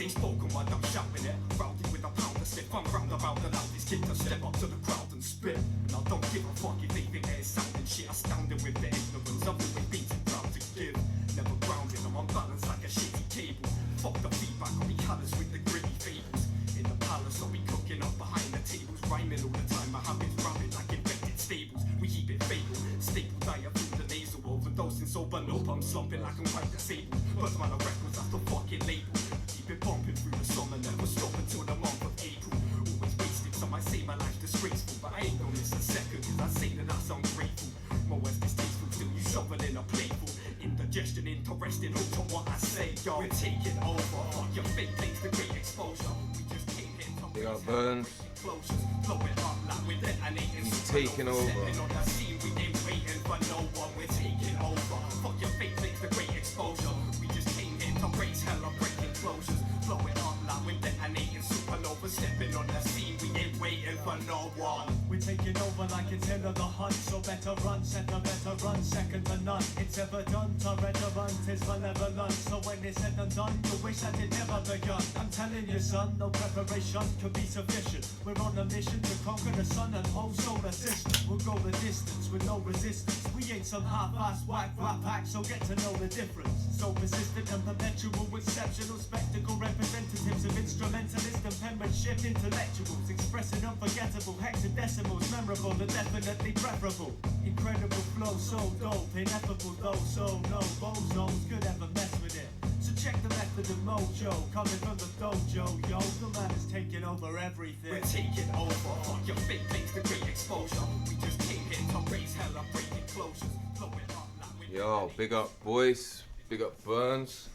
ain't spoken word, I'm shouting it. Rowdy with a pound to slip, I'm round about the loudest kid to step up to the crowd and spit. Now don't give a fuck if they think they're sounding shit. Astounded with the ignorance, I've always been too proud to give. Never grounded, I'm unbalanced like a shitty cable. Fuck the feedback, I'll be callous with the gritty fables. In the palace, I'll be cooking up behind the tables. Rhyming all the time, my habits rounded like infected stables. We keep it fatal, staple diet through the nasal. Overdosing sober, nope, I'm slumping like I'm quite disabled. Burns Manor Records, that's the fucking label. Keep it bumping through the summer, never stop until the month of April. Always wasted, some might say my life's disgraceful, but I ain't gonna miss a second, cause I say that I sound grateful. More as distasteful, still you shoveling a plateful. Indigestion, interesting, hooked on what I say, yo. We're taking over, fuck your fake things, the great exposure. We just came here to Big up Burns. closures, blow it up like we're detonating. He's taking over. Stepping on the scene, we ain't waiting for no one, we're taking over. Fuck your fake things, the great exposure. We just came here to raise hell, I'm breaking closures. Blow it up like we're detonating supernova. Stepping on the scene, we ain't waiting for no one. We're taking over like it's end of the hunt, so better run, second better run, second to none. It's ever done, to run, tis malevolent. So when it's said and done, you wish that it never begun. I'm telling you son, no preparation could be sufficient. We're on a mission to conquer the sun and whole solar system. We'll go the distance with no resistance. We ain't some half-assed whack rap pack, so get to know the difference. So persistent and perpetual, exceptional spectacle, representatives of instrumentalist and penmanship intellectuals, expressing unforgettable hexadecimals, memorable and definitely preferable. Incredible flow, so dope, ineffable though, so no bozos could ever mess with it. So check the method of mojo, coming from the dojo, yo. The man is taking over everything. We're taking over, fuck your fake things, the great exposure. We just came here to raise hell, I'm breaking closures. Blow it up like we're Yo, big up boys, big up Burns.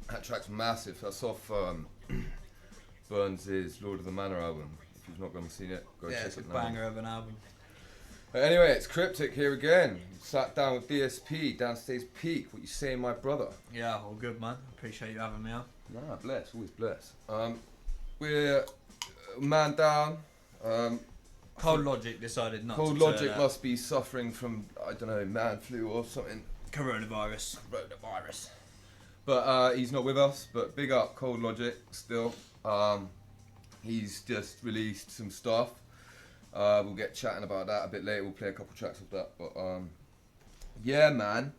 That track's massive. That's off Burns' Lord of the Manor album. If you've not gone and seen it, go check it's a it now. banger of an album. But anyway, it's Criptic here again. Sat down with DSP, Downstairs Peak. What you saying, my brother? Yeah, all good, man. Appreciate you having me on. Nah, bless, always bless. We're man down. Cold Logic decided not Cold to Logic turn up. must be suffering from, I don't know, man flu or something. Coronavirus. But he's not with us, but big up Cold Logic still. He's just released some stuff. We'll get chatting about that a bit later. We'll play a couple tracks of that. But yeah, man.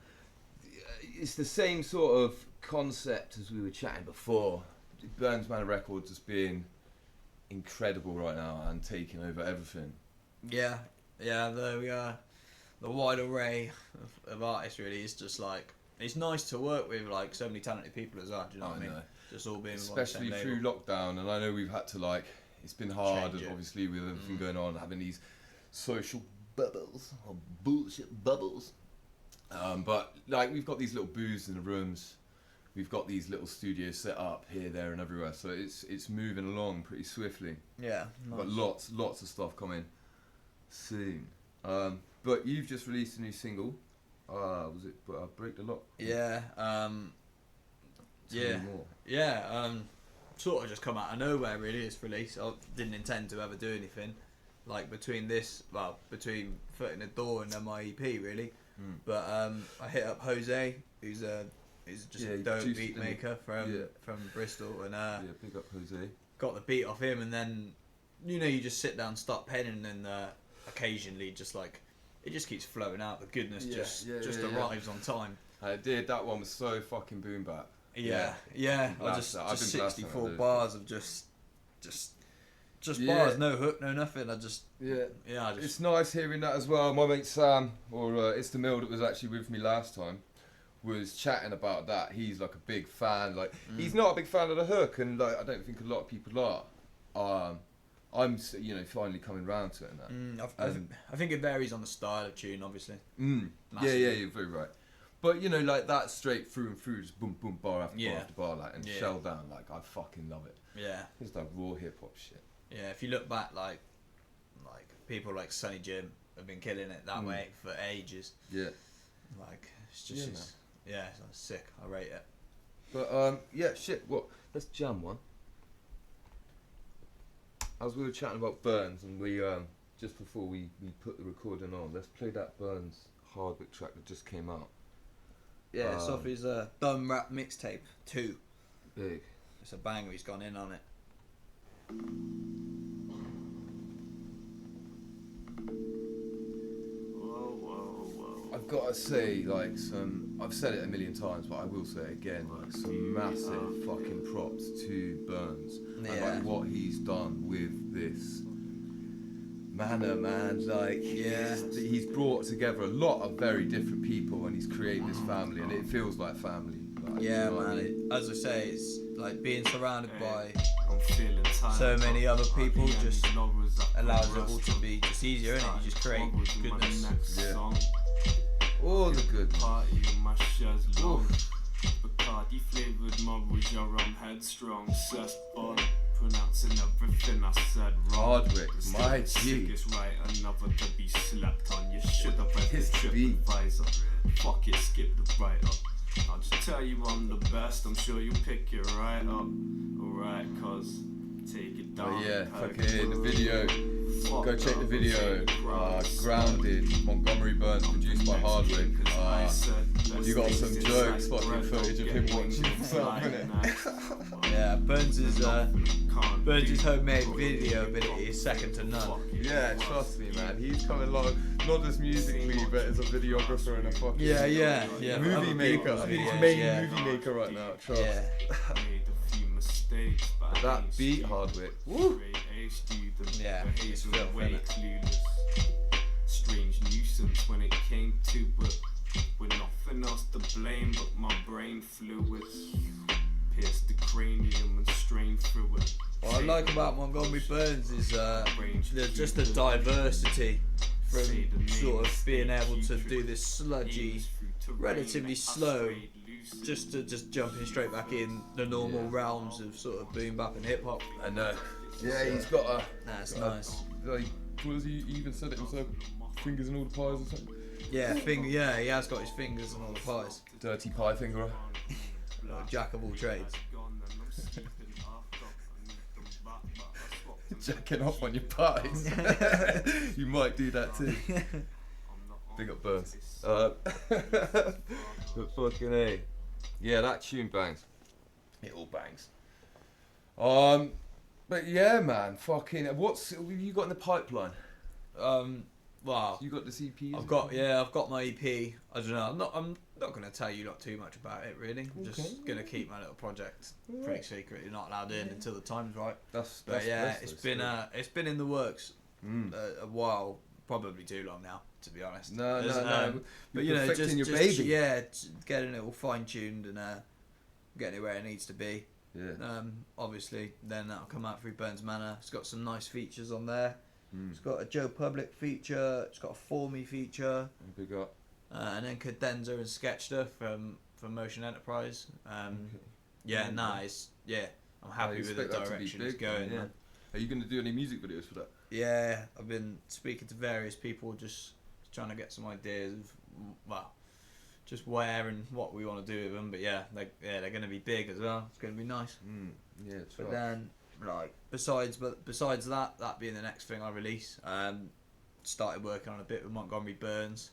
It's the same sort of concept as we were chatting before. Burns Manor Record just being incredible right now and taking over everything. Yeah, the wide array of artists really is just like, it's nice to work with like so many talented people as well, do you know what I mean? Just all being especially on the same through label. lockdown, and I know we've had to like, it's been hard Change it. obviously with everything going on, having these social bubbles or bullshit bubbles. But like we've got these little booths in the rooms, we've got these little studios set up here, there, and everywhere. So it's moving along pretty swiftly. Yeah, nice. But lots of stuff coming soon. But you've just released a new single. Was it Break the Lock? Yeah, Tell yeah, me more. yeah. Sort of just come out of nowhere really. This release, I didn't intend to ever do anything like between Foot in the Door and then my EP really. But I hit up Jose, who's just a dope produced beat maker from Bristol, and Yeah, big up Jose. got the beat off him, and then you just sit down, start penning, and occasionally just like it just keeps flowing out. The goodness just arrives on time. I did, that one was so fucking boom bap. Yeah. I just 64 blasting bars of just bars, no hook, no nothing. I just It's nice hearing that as well. My mate Sam, or It's the Mill that was actually with me last time, was chatting about that. He's like a big fan. Like he's not a big fan of the hook, and like I don't think a lot of people are. I'm finally coming round to it and that. I think it varies on the style of tune, obviously. Yeah, you're very right. But like that straight through and through, just boom boom bar after bar after bar, like, and shell down, like I fucking love it. Yeah. It's like raw hip hop shit. Yeah, if you look back, like people like Sonny Jim have been killing it that way for ages. Yeah. Like it's just it's sick. I rate it. But shit. What? Let's jam one. As we were chatting about Burns, and we just before we put the recording on, let's play that Burns Hardwick track that just came out. Yeah, it's off his Dumb Rap Mixtape 2. Big. it's a banger. He's gone in on it. I've got to say, like, I've said it a million times, but I will say it again, like, some massive fucking props to Burns and like what he's done with this manor, man. Like, he's brought together a lot of very different people, and he's created this family, and it feels like family. Like, Yeah, you know what I man. mean? As I say, it's like being surrounded by so many other people just allows it all to be just easier, innit? You just create goodness. Yeah. All the good. Party in my chaise longue. Bacardi flavoured mug with your headstrong. Cessed bun, pronouncing everything I said wrong. Hardwick, my G. Sickest right, another to be slapped on. You should have read the His trip beat. advisor. Fuck it, skip the write-up. I'll just tell you I'm the best, I'm sure you pick it right up. Alright, cuz, take it down. Oh yeah, Pack fucking the video. Fuck Go check the up, video. fake Grounded, Montgomery Burns, produced by Hardwick. You got some jokes, fucking footage of him watching himself, innit? Yeah, Burns' homemade video ability is second to none. Yeah, trust me, man. He's coming along, not just musically, but as a videographer and a fucking Yeah. movie maker. I think he's main movie maker right now. Trust. Yeah. But that beat, Hardwick. Woo. Yeah, it's filth, innit? Strange nuisance when it came to it. With nothing else to blame but my brain fluids. Pierced the cranium and strained through it. What I like about Montgomery Burns is there's just the diversity from sort of being able to do this sludgy, relatively slow, just to jumping straight back in the normal realms of sort of boom bap and hip hop. I know. Yeah, he's got a. That's nice. Like, what was he even said it himself? Fingers in all the pies or something? Yeah, he has got his fingers in all the pies. Dirty pie fingerer. Jack of all trades. Jacking off on your pies. You might do that too. Big up Burns. But fucking A. Yeah, that tune bangs. It all bangs. But yeah, man, fucking. What's you got in the pipeline? Well, You got this EP? I've got my EP. I don't know. I'm not gonna tell you not too much about it really. I'm just gonna keep my little project pretty secret. You're not allowed in until the time's right. That's Yeah, it's been in the works a while, probably too long now, to be honest. No. But You're perfecting your baby. Getting it all fine tuned and getting it where it needs to be. Yeah. Obviously, then that'll come out through Burns Manor. It's got some nice features on there. Mm. It's got a Joe Public feature. It's got a For Me feature. Big up. And then Cadenza and Sketchter from Motion Enterprise. Yeah, nice. Yeah, I'm happy with the direction it's going. Yeah. Are you going to do any music videos for that? Yeah, I've been speaking to various people, just trying to get some ideas of, well, just where and what we want to do with them. But yeah, they're going to be big as well. It's going to be nice. Yeah, it's But right. then, like, besides that being the next thing I release, started working on a bit with Montgomery Burns.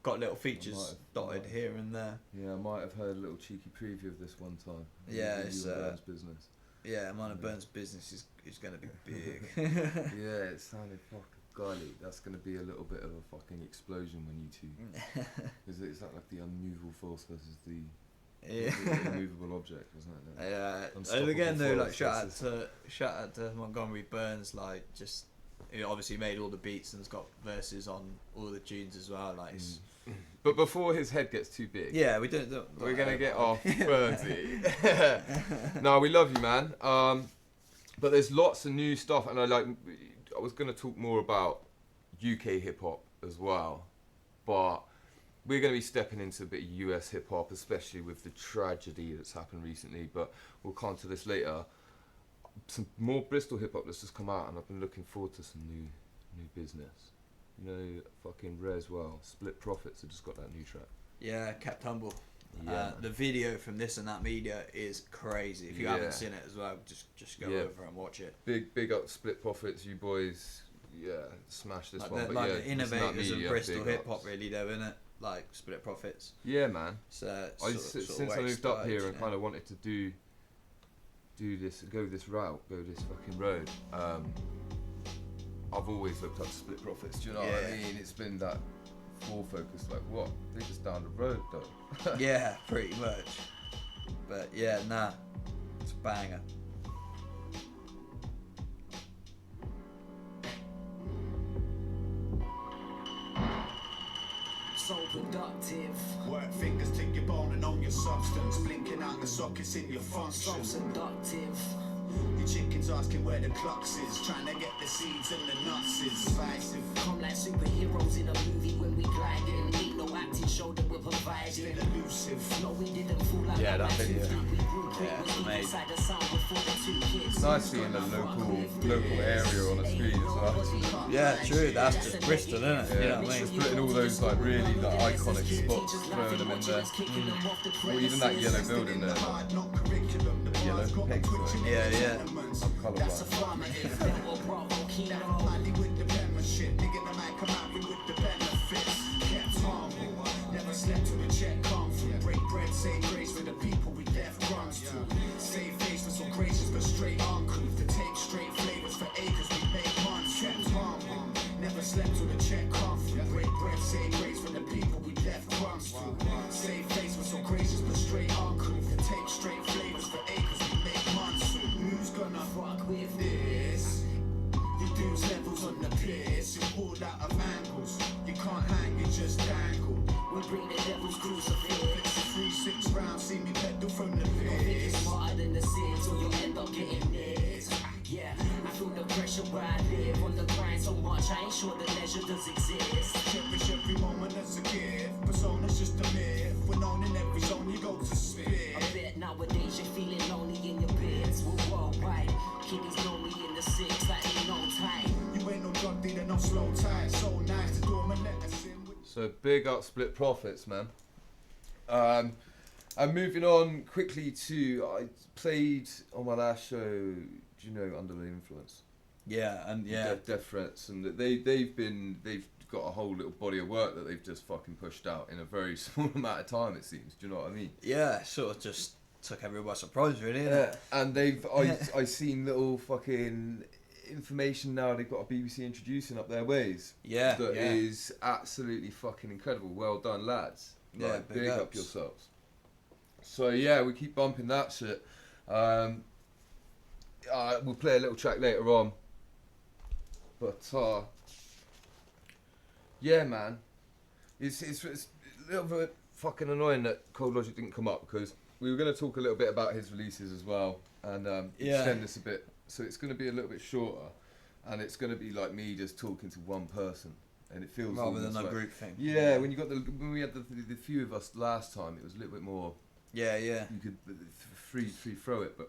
Got little features dotted here and there. Yeah, I might have heard a little cheeky preview of this one time. Yeah, it's Burns business. Yeah, Manor Burns business is going to be big. Yeah, it sounded fucking golly. That's going to be a little bit of a fucking explosion when you two. Is that like the unmovable force versus the immovable object, wasn't it? Yeah, Unstoppable and again though, like force shout out to Montgomery Burns, like just he obviously made all the beats and has got verses on all the tunes as well. Like, But before his head gets too big, yeah, we're gonna get off Burnsy. No, we love you, man. But there's lots of new stuff, and I was gonna talk more about UK hip hop as well, but we're going to be stepping into a bit of US hip-hop, especially with the tragedy that's happened recently, but we'll come to this later. Some more Bristol hip-hop that's just come out, and I've been looking forward to some new business. You know, fucking Reswell, Split Profits have just got that new track. Yeah, Kept Humble. Yeah. The video from This and That Media is crazy. If you haven't seen it as well, just go over and watch it. Big up Split Profits, you boys. Yeah, smash this one. They're but like yeah, the innovators of Media, Bristol big hip hop, ups. really, though, isn't it? like Split Profits. Yeah, man. So Since I moved up here and kind of wanted to do this, go this route, go this fucking road. I've always looked up to Split Profits. Do you know what I mean? It's been that full focus. Like what? They're just down the road though. Yeah, pretty much. But yeah, nah, it's a banger. So productive. Work fingers to your bone and own your substance. Blinking out the sockets in your So function. seductive. Your chicken's asking where the clucks is. Trying to get the seeds and the nuts is divisive. Come like superheroes in a movie when we glide in. Ain't no acting show that we're providing. Still elusive. No, we didn't fool like Yeah, a that man video. 50. We grew quick, Yeah, was deep amazing. inside the sound before the two kids. It's nice seeing the local area on the screen as well. Yeah, true. That's just Bristol, isn't it? Yeah, You know what I just mean? putting all those like really iconic spots, throwing them in there. Or even that yellow building there. Hard, not curriculum. The Yellow bar's got me pig, twitching sorry. Yeah, in the yeah. tenements. I'm That's a colourblind. formative. Then we'll Bravo Kino. Mandy with the penmanship, nigga the mic come out with the benefits. Kept humble, never slept till the check come through. Break bread, say grace for the people we left crumbs to. Save face for some gracious but straight uncouth. To take straight flavors for acres we make months. Kept humble, never slept till the check come through. Break bread, say grace for the people we left crumbs to. Save face for some gracious but straight uncouth. To take straight flavors for acres we make months. Who's gonna fuck with this? You dudes levels on the piss, you pulled out of angles. You can't hang, you just dangle. We bring the devil's crucifix. It's a 3-6 round, see me pedal from the It's piss. smarter than the sins, or you'll end up getting this. Yeah, I feel the pressure where I live. On the grind so much, I ain't sure the leisure does exist. Cherish every moment as a gift. Persona's just a myth. When on in every zone, you go to spit. I bet nowadays you're feeling lonely in your beds. We're worldwide. Kiddies know me in the six like ain't no time. You ain't no drug dealer, no slow tie. So nice to do 'em and let us in with. So big up Split Profits, man. And moving on quickly to, I played on my last show, do you know Under the Influence? Yeah, and yeah. Death Threats, and they've got a whole little body of work that they've just fucking pushed out in a very small amount of time, it seems. Do you know what I mean? Yeah, sort of just took everyone by surprise, really. Isn't Yeah, it? and I seen little fucking information now. They've got a BBC introducing up their ways. Yeah, That yeah. is absolutely fucking incredible. Well done, lads. Yeah, Like, big big up ups. yourselves. So yeah, we keep bumping that shit. We'll play a little track later on. But yeah, man, it's a little bit fucking annoying that Cold Logic didn't come up, because we were going to talk a little bit about his releases as well, and extend this a bit. So it's going to be a little bit shorter, and it's going to be like me just talking to one person, and it feels Rather than almost a like, group thing. Yeah, when we had the few of us last time, it was a little bit more. Yeah, yeah. You could free throw it, but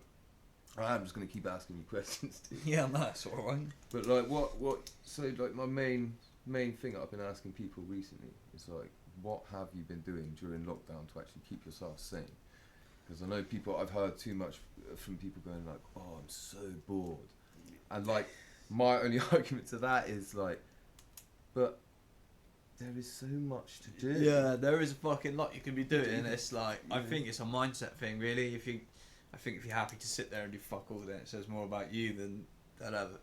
I'm just going to keep asking you questions too. Yeah, no, that's alright. But like what? So like my main thing I've been asking people recently is like, what have you been doing during lockdown to actually keep yourself sane? Because I know I've heard too much from people going like, oh, I'm so bored, and like my only argument to that is like, but there is so much to do. Yeah, there is a fucking lot you can be doing. It's like, I think it's a mindset thing, really. I think if you're happy to sit there and do fuck all, then it says more about you than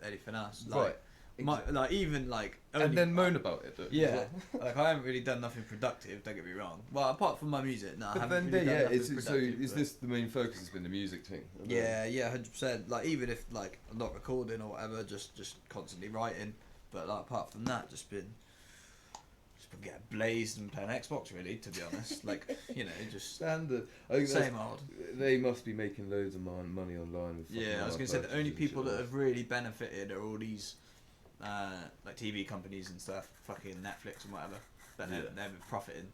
anything else. Like, Right. like even like. And then moan about it. Though, as Yeah, well. like I haven't really done nothing productive. Don't get me wrong. Well, apart from my music, no, I But haven't then really done nothing is productive. But- this the main focus? Has been the music thing? Yeah, 100%. Like even if like I'm not recording or whatever, just constantly writing. But like apart from that, just been getting blazed and playing Xbox, really. To be honest, like just Standard. I think same old. they must be making loads of money online. With fucking Yeah, I was art gonna say the only purchases and people shit. that have really benefited are all these like TV companies and stuff, fucking Netflix and whatever. But they're profiting,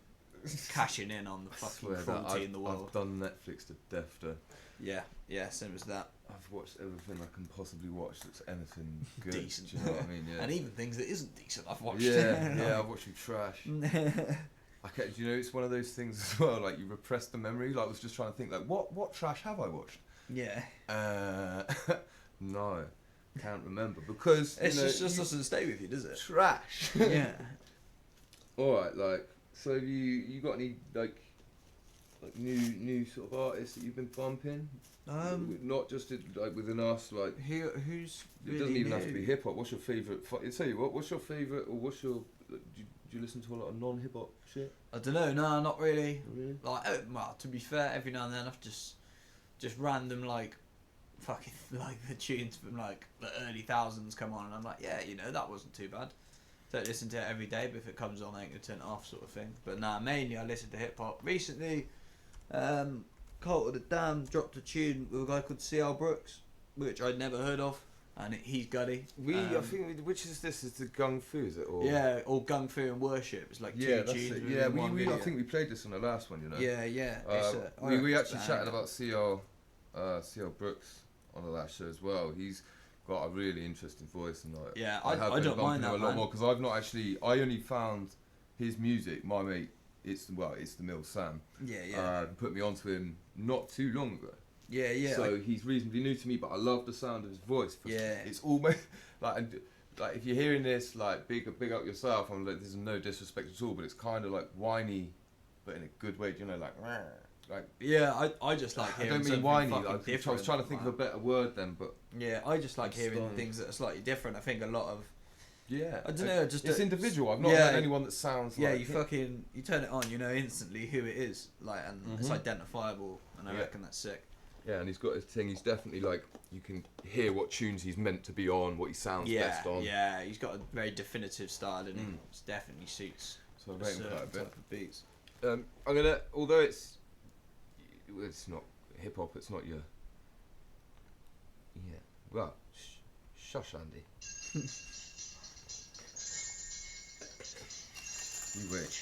cashing in on the I fucking swear that cruelty in the world. I've done Netflix to death though. Yeah, same as that. I've watched everything I can possibly watch that's anything good. Decent. Do you know what I mean? Yeah. And even things that isn't decent, I've watched. yeah, I've watched some trash. Okay, do you know it's one of those things as well? Like you repress the memory. Like I was just trying to think, like what trash have I watched? Yeah. No, can't remember because It just doesn't stay with you, does it? trash. Yeah. All right, like So you got any like new sort of artists that you've been bumping? Not just like within us, like Who's it really doesn't even have to new? be hip hop. What's your favourite? I tell you what. What's your favourite, or what's your? Do you listen to a lot of non-hip hop shit? I don't know. No, not really. Really? Like, well, to be fair, every now and then I've just random like fucking like the tunes from like the early thousands come on, and I'm like, yeah, you know, that wasn't too bad. Don't listen to it every day, but if it comes on, I ain't gonna turn it off, sort of thing. But nah, mainly I listen to hip hop. Recently, Cult of the Damned dropped a tune with a guy called C.L. Brooks, which I'd never heard of, and he's gutty. I think which is this? Is the Gung Fu? Is it? Or Yeah, or Gung Fu and Worship. It's like yeah, two that's tunes. it. within Yeah, one we video. I think we played this on the last one. You know. Yeah. We actually chatted about CL Brooks on the last show as well. He's got a really interesting voice, and like, Yeah, have I been don't mind bumping him that, a lot man. more because I've not actually. I only found his music. My mate, it's the Mill Sam. Yeah. Put me onto him not too long ago. Yeah. So he's reasonably new to me, but I love the sound of his voice. Yeah. It's almost like if you're hearing this, like big up yourself. I'm like, there's no disrespect at all, but it's kind of like whiny, but in a good way. You know, like. Yeah, I just like I hearing don't mean something whiny. fucking I was different. trying to think of a better word then, but Yeah, I just like I'm hearing stoned. things that are slightly different. I think a lot of yeah, I don't know, just it's a- individual. I've not yeah. heard anyone that sounds yeah, like you him. fucking you turn it on, you know instantly who it is, like, and it's identifiable, and I Yeah. reckon that's sick. Yeah, and he's got his thing. He's definitely like you can hear what tunes he's meant to be on, what he sounds best on. Yeah, he's got a very definitive style, and it definitely suits So I a rate him quite a certain bit. type of beats. I'm gonna, although it's not hip hop. It's not your. Yeah. Well, shush, Andy. You wait.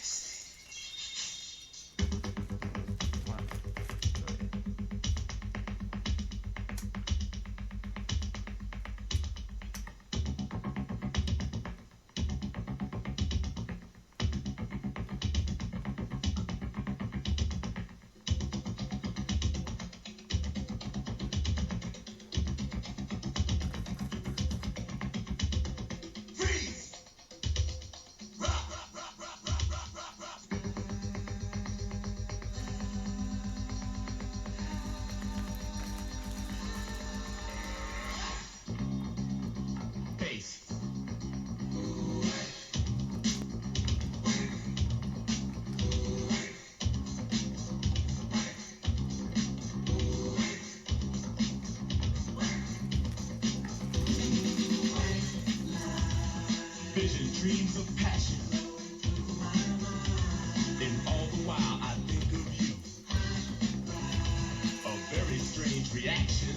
Vision, dreams of passion. And all the while I think of you. A very strange reaction.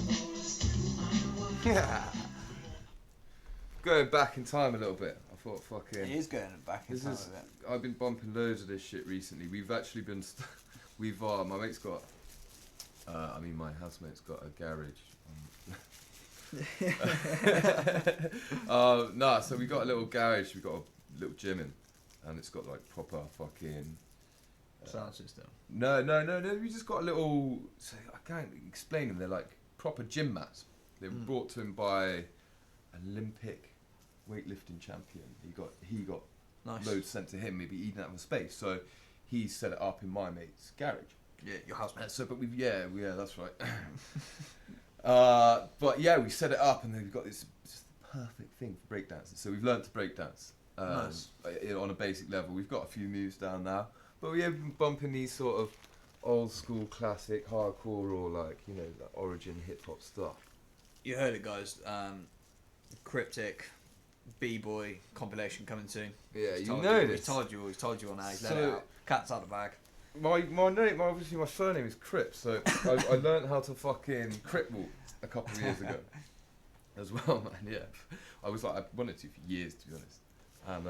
Going back in time a little bit. I thought, fucking. It is going back in This time is. a bit. I've been bumping loads of this shit recently. We've actually been. We've. My mate's got. My housemate's got a garage. No, so we got a little garage. We got a little gym in, and it's got like proper fucking. Sound system. No. We just got a little. So I can't explain them. They're like proper gym mats. They were brought to him by Olympic weightlifting champion. He got Nice. loads sent to him. Maybe he didn't have a space, so he set it up in my mate's garage. Yeah, your housemate. So, but that's right. But yeah, we set it up, and then we've got this just perfect thing for breakdancing. So we've learned to breakdance Nice. on a basic level. We've got a few moves down now, but we have been bumping these sort of old school classic hardcore or like like origin hip hop stuff. You heard it, guys. Cryptic, B-boy compilation coming soon. Yeah, He's you told know He's this. told you on how he's let So- it out. Cat's out of the bag. My name, obviously my surname is Crip, so I learned how to fucking crip walk a couple of years ago, as well, man. Yeah, I wanted to for years, to be honest, and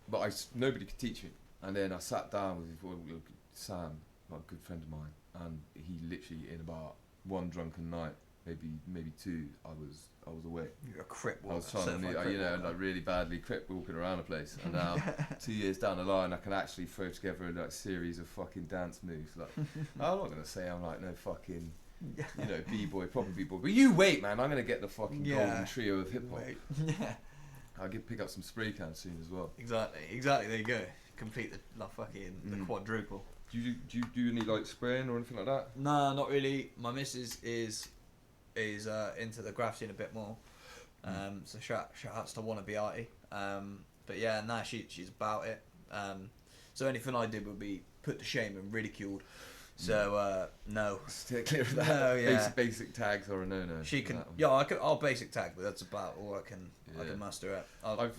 but nobody could teach me. And then I sat down with Sam, like a good friend of mine, and he literally in about one drunken night, maybe two, I was away. You're a crip I walker. was trying certified crip walker. like really badly crip walking around the place, and now 2 years down the line, I can actually throw together like series of fucking dance moves. Like, I'm not gonna say I'm like no fucking, b-boy, proper b-boy, but you wait, man. I'm gonna get the fucking golden trio of hip hop. Wait. Yeah. I'll pick up some spray cans soon as well. Exactly. There you go. complete the fucking the quadruple. Do you do any like spraying or anything like that? No, not really. My missus is into the graph scene a bit more. So shout outs to Wannabe Artie. But yeah, she's about it. So anything I did would be put to shame and ridiculed. So no. Stay clear of that. No, yeah. Basic tags are a no-no. She can. That one. Yeah, I'll basic tag, but that's about all I can muster at. I'll I've-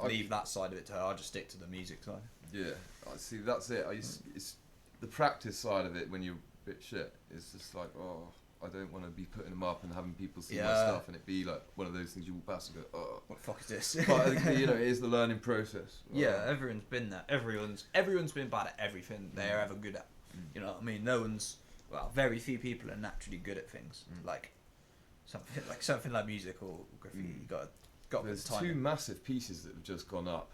leave that side of it to her. I'll just stick to the music side. Yeah, I see. That's it. It's the practice side of it when you're a bit shit. It's just like, oh, I don't want to be putting them up and having people see my stuff and it be like one of those things you walk past and go, oh, What the fuck is this? but I think, it is the learning process. Yeah, everyone's been there. Everyone's been bad at everything they're ever good at. You know what I mean? Very few people are naturally good at things like something like music or graffiti. You got There's the time. two massive pieces that have just gone up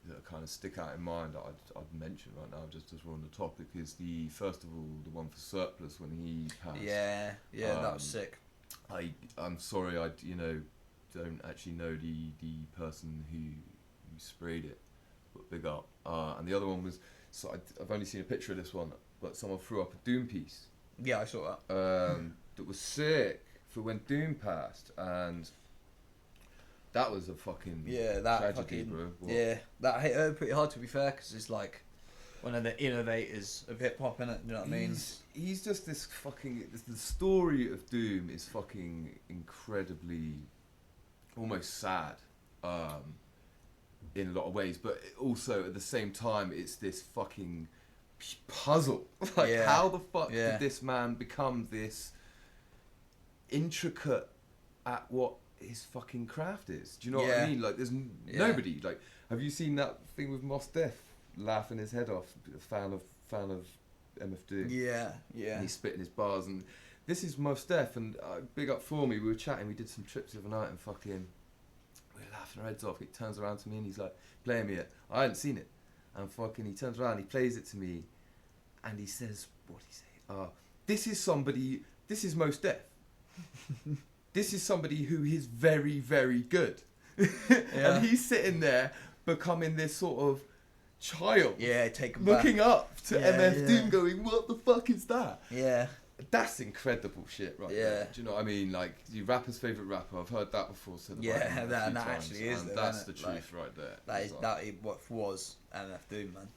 that kind of stick out in mind that I'd mention right now just as we're on the topic is the first of all the one for Surplus when he passed. Yeah, that was sick. I'm sorry, I don't actually know the person who sprayed it, but big up. And the other one was, so I've only seen a picture of this one, but someone threw up a Doom piece. Yeah, I saw that. That was sick for when Doom passed, and that was a fucking tragedy, bro. What? That hit her pretty hard to be fair, because it's like one of the innovators of hip hop, innit? You know what I mean? He's just this fucking. The story of Doom is fucking incredibly, almost sad, in a lot of ways. But also at the same time, it's this fucking puzzle. Like, how the fuck did this man become this intricate at what his fucking craft is? Do you know what I mean? Like, there's nobody. Like, have you seen that thing with Mos Def laughing his head off? A fan of MF Doom. Yeah. And he's spitting his bars, and this is Mos Def. And big up for me. We were chatting. We did some trips the other night, and fucking we were laughing our heads off. He turns around to me and he's like, "Playing me it." I hadn't seen it, and fucking he turns around, he plays it to me, and he says, "What did he say? This is somebody. This is Mos Def." This is somebody who is very, very good. And he's sitting there becoming this sort of child. Yeah, take him looking back. up to MF Doom going, what the fuck is that? Yeah. That's incredible shit right there. Do you know what I mean? Like, your rapper's favourite rapper. I've heard that before. So that actually is. That's the truth right there. That is what was MF Doom, man.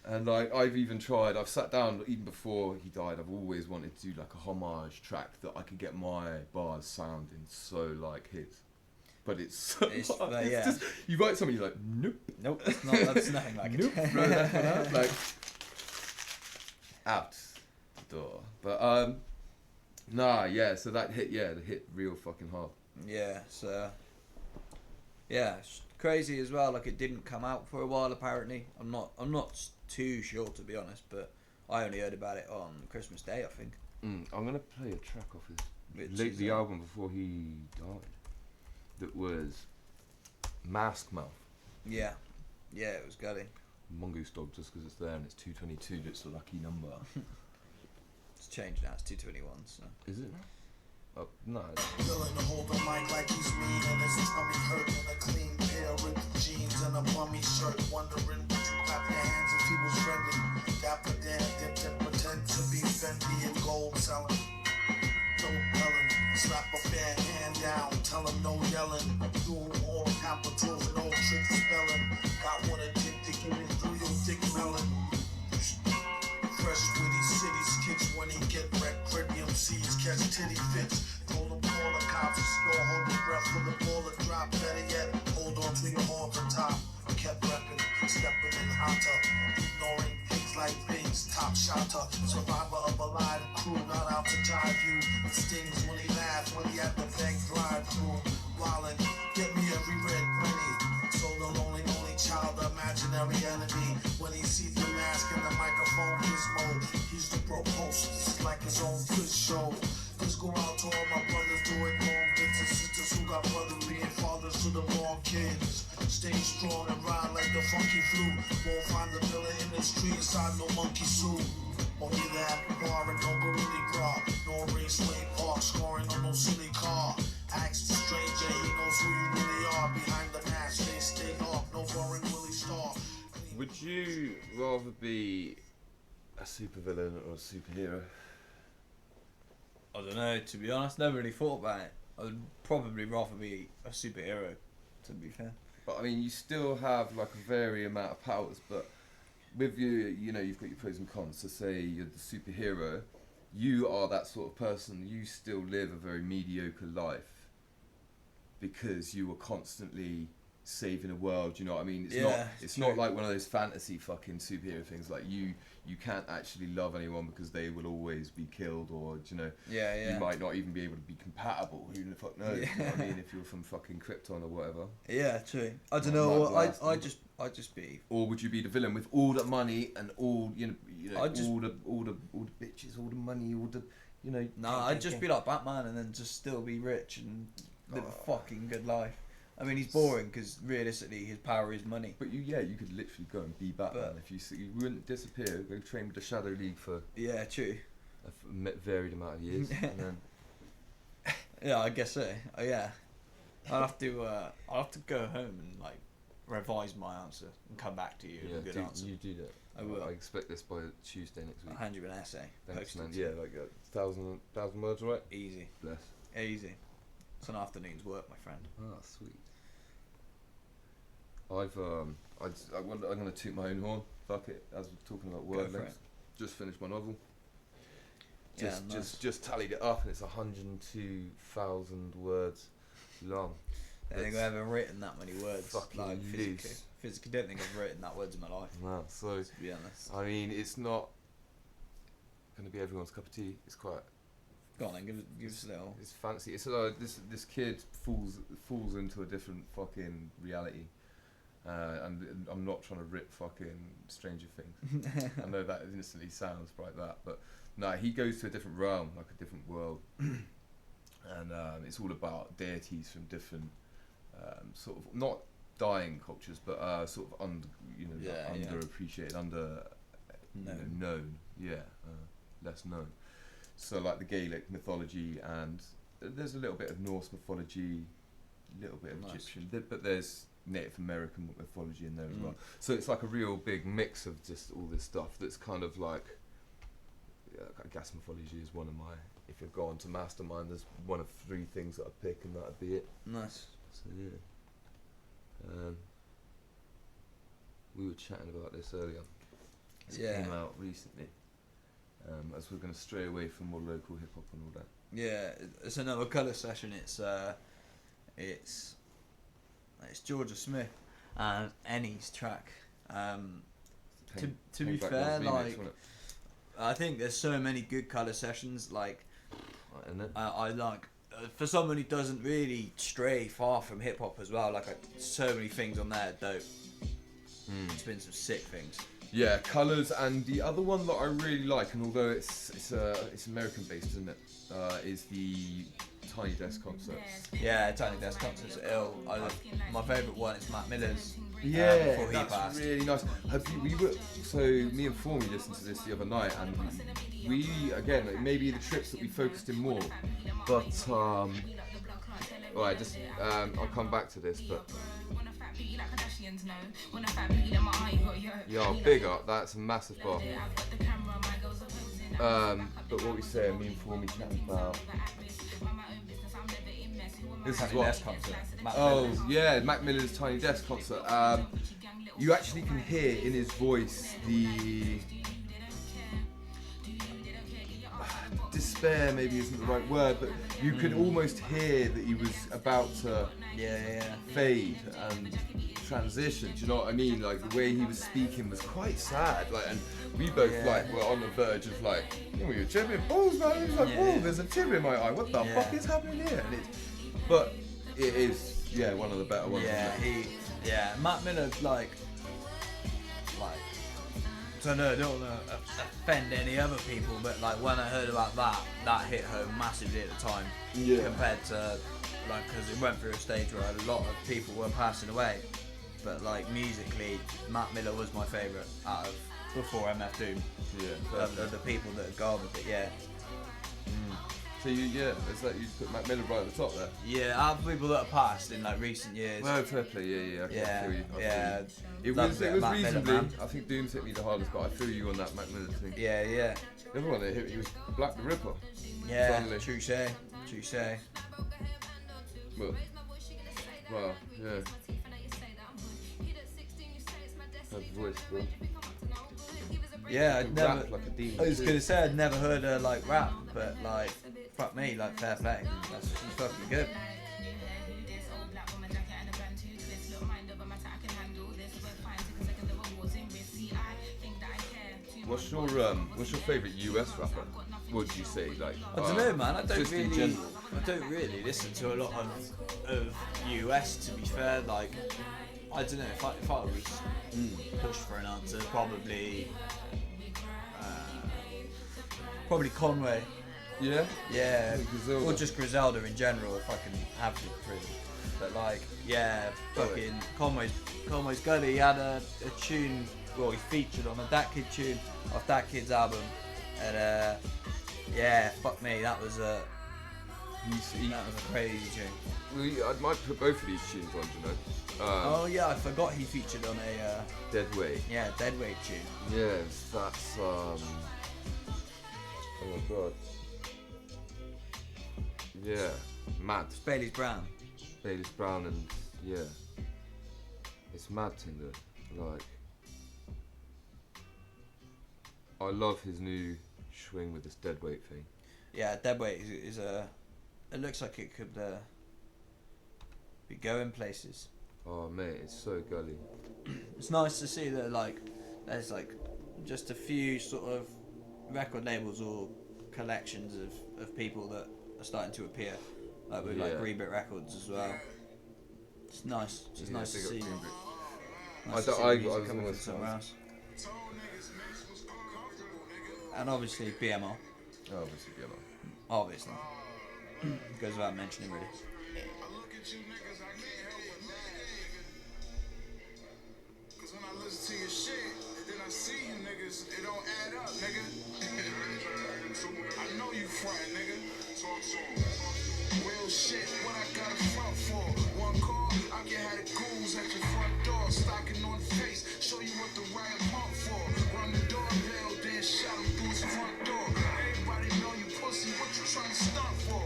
And like, I've even tried, I've sat down even before he died, I've always wanted to do like a homage track that I could get my bars sounding so like his. But it's just, you write something, you're like, nope. That's nothing like nope, it. throw that one out, like, out the door. But, so that hit real fucking hard. Yeah, so, it's crazy as well, like it didn't come out for a while apparently. I'm not too sure to be honest, but I only heard about it on Christmas Day, I think. I'm gonna play a track off the album before he died. That was Mask Mouth. Yeah, it was gutting. Mongoose Dog, just because it's there and it's 222, it's a lucky number. It's changed now, it's 221. So. Is it? Oh, no. Willing to hold the mic like he's mean and his tummy hurt in a clean pair of jeans and a bummy shirt. Wondering would you clap your hands if he was friendly? Dapper Dan dipped and pretend to be Fendi and gold selling. Don't telling, slap a fair hand down, tell him no yelling. Doing all capitals, no trick spelling. Got one addicted, give it through your dick melon. Fresh witty city skits when he get wrecked. Criptic MCs catch titty fits. Told him call the cops, no hold your breath for the bullet drop. Better yet, hold on to your halter top. Kept repping, stepping in hotter. Ignoring pigs like pigs, top shotter. Survivor of a live crew, not out to tie you. It stings when he laughs, when he at the bank drive through. Wildin', get me every red penny. So the lonely child, the imaginary enemy. When he sees the mask and the microphone gizmo, he's the proposal. This is like his own quiz show. Let's go out to all my brothers doing wrong bits and sisters who got brothers being fathers to the wrong kids. Stay strong and ride like the funky flu. Won't find the villain in the street inside no monkey suit. Only that bar and no really bra. No raceway park scoring on no silly car. Ask the stranger, he knows who you really are. Behind the mask, they stay off. No boring Willie Star. rather be a supervillain or a superhero? I don't know, to be honest, never really thought about it. I would probably rather be a superhero, to be fair. But I mean, you still have like a varying amount of powers, but with you know, you've got your pros and cons. So say you're the superhero, you are that sort of person, you still live a very mediocre life because you were constantly saving a world, you know what I mean? It's not like one of those fantasy fucking superhero things, like you can't actually love anyone because they will always be killed, or you know, you might not even be able to be compatible, who the fuck knows, you know what I mean, if you're from fucking Krypton or whatever. Yeah, true. I don't know, I'd just be... Or would you be the villain with all the money and all, you know all the bitches, all the money, all the, you know... No, I'd just be like Batman and then just still be rich and live a fucking good life. I mean, he's boring because realistically his power is money. But you could literally go and be Batman if you wouldn't disappear. Go train with the Shadow League for true, a varied amount of years, and then yeah, I guess so. Yeah, I'll have to go home and like revise my answer and come back to you with a good answer. You do that. I will. I expect this by Tuesday next week. I'll hand you an essay. Thanks, man. Yeah, like 1,000 words, right? Easy. Bless. Easy. It's an afternoon's work, my friend. Ah, sweet. I'm gonna toot my own horn. Fuck it. As we're talking about word length, just finished my novel. Just tallied it up, and it's 102,000 words long. I think I've ever written that many words. Fucking like, loose. Physically, don't think I've written that words in my life. No, so to be honest, I mean, it's not gonna be everyone's cup of tea. It's quite. Go on then, give us a little. It's fancy. It's this kid falls into a different fucking reality, and I'm not trying to rip fucking Stranger Things. I know that instantly sounds like that, but no, he goes to a different realm, like a different world, and it's all about deities from different sort of not dying cultures, but sort of underappreciated, known, less known. So like the Gaelic mythology, and there's a little bit of Norse mythology, a little bit of Egyptian, but there's Native American mythology in there as well. So it's like a real big mix of just all this stuff that's kind of like, I guess mythology is one of my, if you go on to Mastermind, there's one of 3 things that I pick, and that'd be it. Nice. So yeah. We were chatting about this earlier. It came out recently. As we're going to stray away from more local hip hop and all that. Yeah, it's another colour session. It's Georgia Smith and Ennie's track. To be fair, like I think there's so many good colour sessions. Like I like for someone who doesn't really stray far from hip hop as well. Like so many things on there, dope. It's been some sick things. Yeah, Colours, and the other one that I really like, and although it's American based, isn't it? Is the Tiny Desk concerts. Yeah, Tiny Desk concerts are ill. My favourite one is Matt Miller's. Yeah, before he that's passed. really nice. Me and Formie listened to this the other night, and we again, it may be the trips that we focused in more, but alright, just I'll come back to this, but. Yo, big up, that's a massive bar. But what we say, me and Formie chatting about. This is what. Mac Miller's Tiny Desk concert. You actually can hear in his voice the despair. Maybe isn't the right word, but you could almost hear that he was about to fade and transition. Do you know what I mean? Like the way he was speaking was quite sad. Like, and we both were on the verge of like, oh, you're tripping balls, man. He was like, oh, there's a tear in my eye. What the fuck is happening here? And but it is one of the better ones. Matt Miller's like I don't want to offend any other people, but like when I heard about that hit home massively at the time, compared to like, because it went through a stage where a lot of people were passing away, but like musically, Matt Miller was my favourite out of before MF Doom. Of the people that have gone with it. So it's like you just put Mac Miller right at the top there. Yeah, I have people that have passed in like recent years. Well, fair play, yeah. I feel you. I feel you. It Love was a bit of Mac Miller, reasonably. man. I think Dooms hit me the hardest, but I feel you on that Mac Miller thing. Yeah. The other one that hit me was Black the Ripper. Yeah, Suddenly. touche. But, wow, yeah. That voice, bro. Yeah, I'd never. Rap like a demon. I was gonna say I'd never heard her like rap, but like, fuck me, like fair play. She's fucking good. What's your favourite US rapper? Would you say like? I don't know, man. I just in general. don't really listen to a lot of US. To be fair, like, I don't know if I was pushed for an answer, probably Conway. Yeah. Yeah, Griselda. or just Griselda in general, if I can have to, really. But like, yeah, fucking Conway's good. He had a tune. Well, he featured on a Dat Kid tune off Dat Kid's album, and yeah, fuck me, that was a crazy tune. I might put both of these tunes on, you know. Oh yeah, I forgot he featured on a Deadweight. Deadweight tune. Yes, that's oh my god. Yeah, mad. It's Bailey's Brown. Bailey's Brown and yeah, it's mad thing though. Like, I love his new swing with this Deadweight thing. Yeah, Deadweight is it looks like it could be going places. Oh mate, it's so gully. It's nice to see that like there's like just a few sort of record labels or collections of people that are starting to appear, like with like Rebit Records as well. It's nice. It's just nice to see. Nice to see the music coming from somewhere else. And obviously BMR. Oh, obviously, yeah, man. Obviously. Goes without mentioning, really. Cause when I listen to your shit, and then I see you niggas, it don't add up, nigga. I know you frontin', nigga. Real shit, what I got a front for? One call, I can have the ghouls at your front door, stocking on the face, show you what the riot pump for. Run the doorbell, then shot him through his front door. Everybody know you pussy, what you trying to stunt for?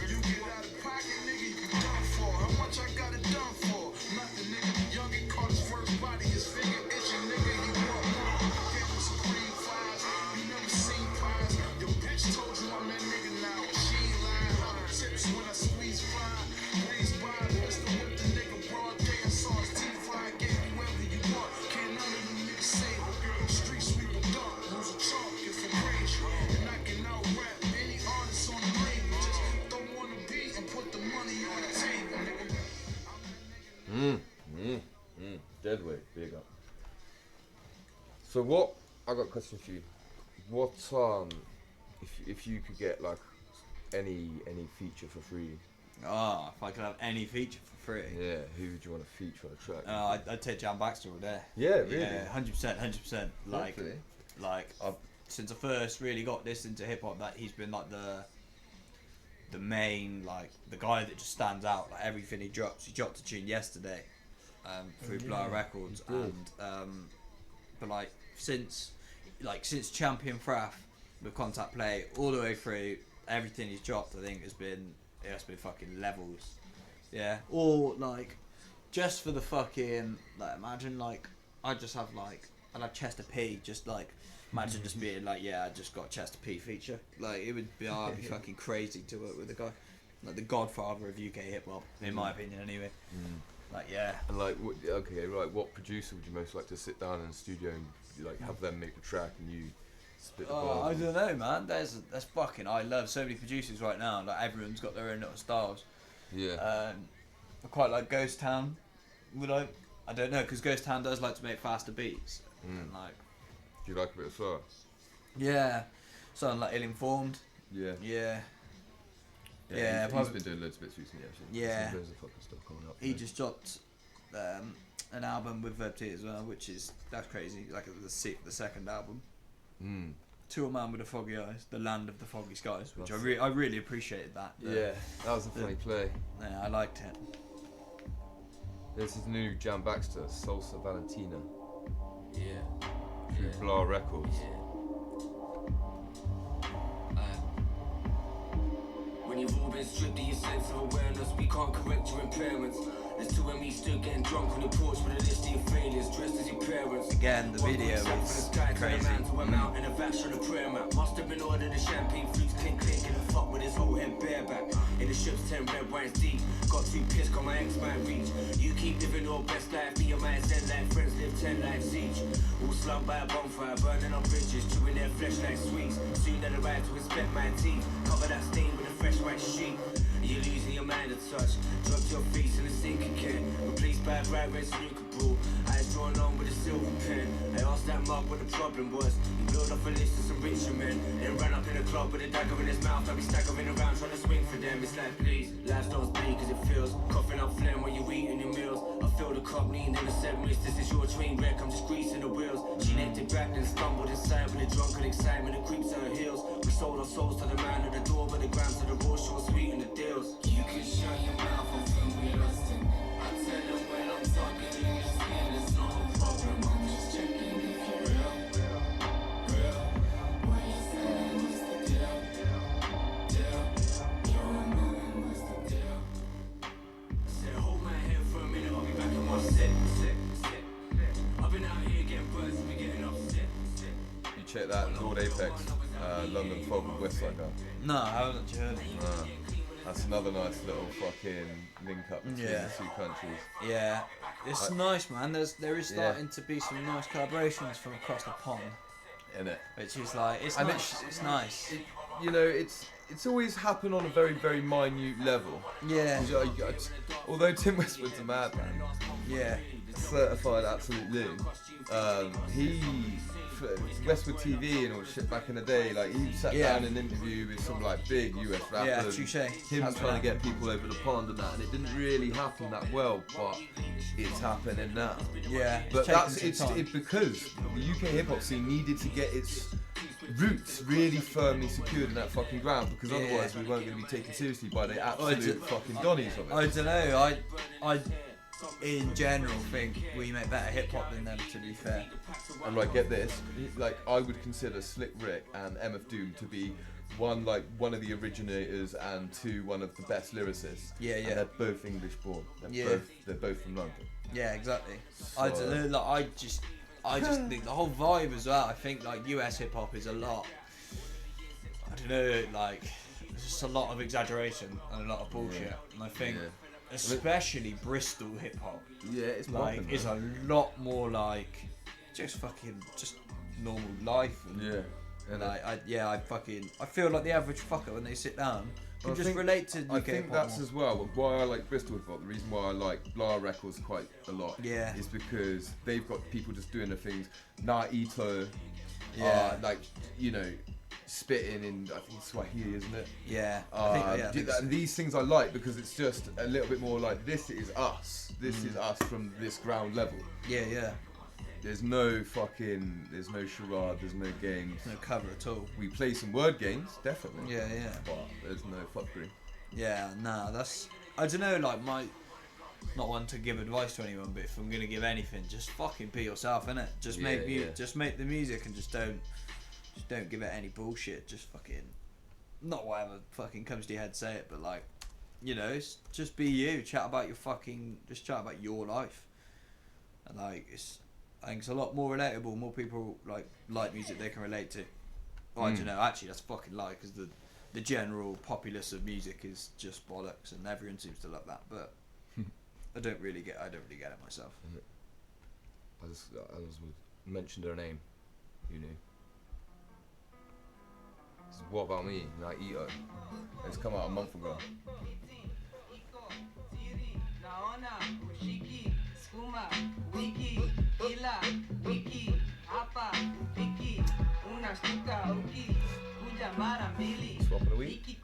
You get out of pocket, nigga, you done for. How much I got it done for? Nothing, nigga. Youngin' caught his first body, his finger itching, nigga, you want more. Gave him some green flies, you never seen pies. Your bitch told you I'm that nigga now, she ain't lying. Tips when I squeeze fly, breeze by, pistol whip the nigga broad day. I saw his teeth fly, gave you whatever you want. Can't none of them niggas save it. Street sweeper dog, who's a chalk, it's a rage. And I can out rap any artist on the label. Just throw on the beat and put the money on the table, nigga. Deadweight, big up. So what? I got a question for you. What if you could get like any feature for free? Oh, if I could have any feature for free. Yeah, who would you want to feature on a track? I'd take Jan Baxter all day. Yeah, really? Yeah, 100%. Like, Hopefully. Since I first really got this into hip hop, that he's been like the main, like the guy that just stands out. Like everything he drops. He dropped a tune yesterday, through Blur Records, and but like since Champion Fraff with Contact Play all the way through, everything he's dropped, I think has been fucking levels. Yeah, or like just for the fucking, like, imagine like I'd have Chester P, just like imagine just being like, yeah, I just got Chester P feature. Like it would be, I'd be fucking crazy to work with a guy like the godfather of UK hip hop, in my opinion, anyway. Like, yeah. And like, what producer would you most like to sit down in the studio and like have them make the track and you spit the Oh, bars? I don't know, man. That's fucking. I love so many producers right now. Like everyone's got their own little styles. Yeah. I quite like Ghost Town. Would I? I don't know, because Ghost Town does like to make faster beats. And like. Do you like a bit of slower? Yeah. Something like Ill Informed. Yeah. Yeah. He's been doing loads of bits recently, actually. Yeah. There's loads of fucking stuff coming up. He just dropped an album with Verb T as well, that's crazy. Like the second album. To a Man with the Foggy Eyes, The Land of the Foggy Skies, which I really appreciated that. Yeah, that was a funny play. Yeah, I liked it. This is new Jan Baxter, Salsa Valentina, Yeah. through Blah Records. When you've all been stripped of your sense of awareness, we can't correct your impairments. There's two of me still getting drunk on your porch with a list of your failures, dressed as your parents. Again, the video is crazy. Out in a vash on a prayer mat. Must have been ordered the champagne flutes clink clink and a fuck with his whole head bareback. In the ship's 10 red wines deep. Got too pissed, got my ex-man reach. You keep living your best life, be your man zen like friends live 10 lives each. All slugged by a bonfire, burning on bridges, chewing their flesh like sweets. Soon they'll arrive to inspect my teeth. Cover that stain with a fresh white sheet. You're losing your mind at touch. Dropped your face in a sinking can. Replaced by a bright red snooker ball. Eyes drawn on with a silver pen. I asked that mug what the problem was. He blew off a list of some richer men. Then ran up in a club with a dagger in his mouth. I'll be staggering around trying to swing for them. It's like, please, life's not as bleak as it feels. Coughing up phlegm when you're eating your meals. I feel the cop leaned in and said, miss, this is your train wreck. I'm just greasing the wheels. She necked it back and stumbled inside with a drunken excitement that creeps at her heels. We sold our souls to the man at the door, but the grams of the raw short sweet in the deals. You can shut your mouth, I'm filled with lustin'. I tell them when I'm talking in your skin, it's not a problem. I'm just checking if you're real. What you saying, what's the deal? You're a man, what's the deal? I said, hold my head for a minute, I'll be back in my set. I've been out here getting birds and be getting upset. You check that, Lord Apex, London Fog with Westside Gun. No, I haven't actually heard it. That's another nice little fucking link up between the two countries. Yeah, it's nice, man. There is starting to be some nice collaborations from across the pond, Innit? which is like it's And nice. It's nice. You know, it's always happened on a very, very minute level. Yeah, 'Cause although Tim Westwood's a madman, yeah, certified absolute loon, Westwood TV and all shit back in the day, like he sat down in an interview with some like big US rappers. Yeah, touche. Him trying to get people over the pond and that, and it didn't really happen that well, but it's happening now. yeah. But taken some time. because the UK hip hop scene needed to get its roots really firmly secured in that fucking ground, because otherwise we weren't going to be taken seriously by the absolute fucking donnies of it. I don't know. I in general think we make better hip hop than them. To be fair. And like, get this, like I would consider Slick Rick and MF Doom to be one of the originators and two, one of the best lyricists. Yeah, yeah. And they're both English born. They're both from London. Yeah, exactly. So, I don't know. Like I just think the whole vibe as well. I think like US hip hop is a lot. I don't know. Like there's just a lot of exaggeration and a lot of bullshit. And I think. Especially Bristol hip hop, it's like poppin', it's a lot more like just normal life. And I feel like the average fucker when they sit down can just relate to UK I think hip hop that's more. as well why I like Bristol hip hop. The reason why I like Blah Records quite a lot is because they've got people just doing the things. Naito, like, you know, spitting in, I think it's Swahili, isn't it? Yeah. And these things I like because it's just a little bit more like, this is us. This is us from this ground level. Yeah, yeah. There's no charade, there's no games. No cover at all. We play some word games, definitely. Yeah, yeah. But there's no fuckery. Yeah, nah, I don't know, like, not one to give advice to anyone, but if I'm gonna give anything, just fucking be yourself, innit? Just make the music and just don't give it any bullshit. Just fucking, not whatever fucking comes to your head, say it. But like, you know, just be you. Chat about your life. And like, I think it's a lot more relatable. More people like music they can relate to. Well, I don't know. Actually, that's fucking lie, because the general populace of music is just bollocks, and everyone seems to love that. But I don't really get it myself. I just mentioned her name. You knew. What About Me, Naito. It's come out a month ago. Swap of the week.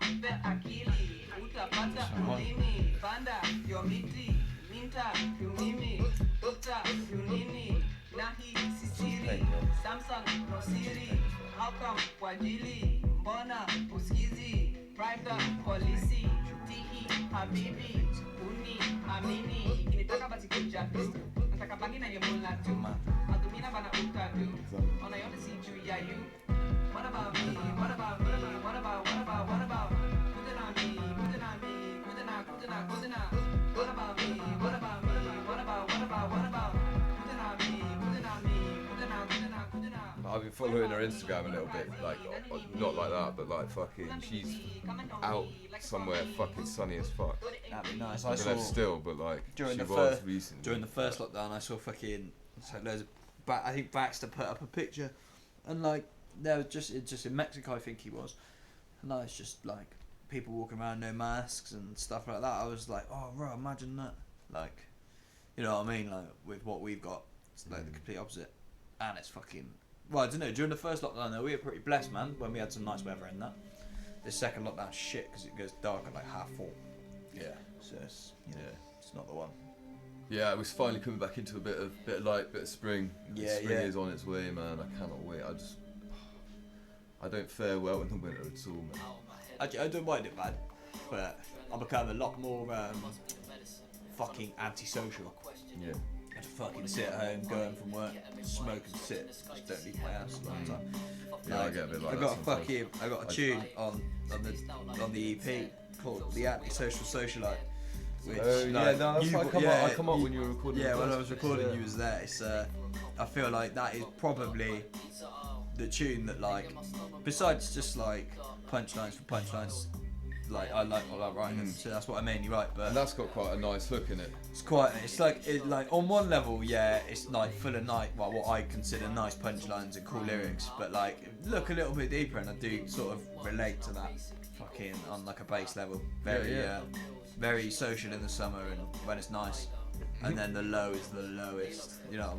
kwa ajili mbona usikizi private policy tihi habibi uni amini ikinitaka basi kuja tu nataka bangi na yemula tu adumina bana utadu onayona si juu ya you. What about me? What about me? What about kudena me? Kudena me? Kudena What about me? What about me? What about kudena me? Kudena I've been following her Instagram a little bit, like not like that, but like fucking, she's out somewhere fucking sunny as fuck. That'd be nice. I don't know if still, but like during she the was first recently. during the first lockdown, I saw fucking loads of. I think Baxter put up a picture, and like there was just in Mexico, I think he was, and now it's just like people walking around no masks and stuff like that. I was like, oh, bro, imagine that. Like, you know what I mean? Like with what we've got, it's like the complete opposite, and it's fucking. Well, I don't know. During the first lockdown, though, we were pretty blessed, man. When we had some nice weather in that. This second lockdown, shit, because it goes dark at like 4:30. Yeah. So it's it's not the one. Yeah, it was finally coming back into a bit of light, bit of spring. Yeah, spring is on its way, man. I cannot wait. I don't fare well in the winter at all, man. I don't mind it, man, but I'm becoming a lot more fucking antisocial. Yeah. I just fucking sit at home, go home from work, smoke and sit. Just don't leave my house a long time. Yeah, I get a bit like that sometimes. I got a tune on the EP called The Antisocial Socialite. Which, I come up when you were recording. Yeah, when I was recording, you was there. It's I feel like that is probably the tune that, like, besides just like punchlines for punchlines, like I like writing, so that's what I mainly write. But and that's got quite a nice hook in it. It's like on one level, yeah, it's like full of what I consider nice punchlines and cool lyrics. But like, look a little bit deeper, and I do sort of relate to that fucking on like a base level. Very social in the summer and when it's nice, and then the low is the lowest. You know what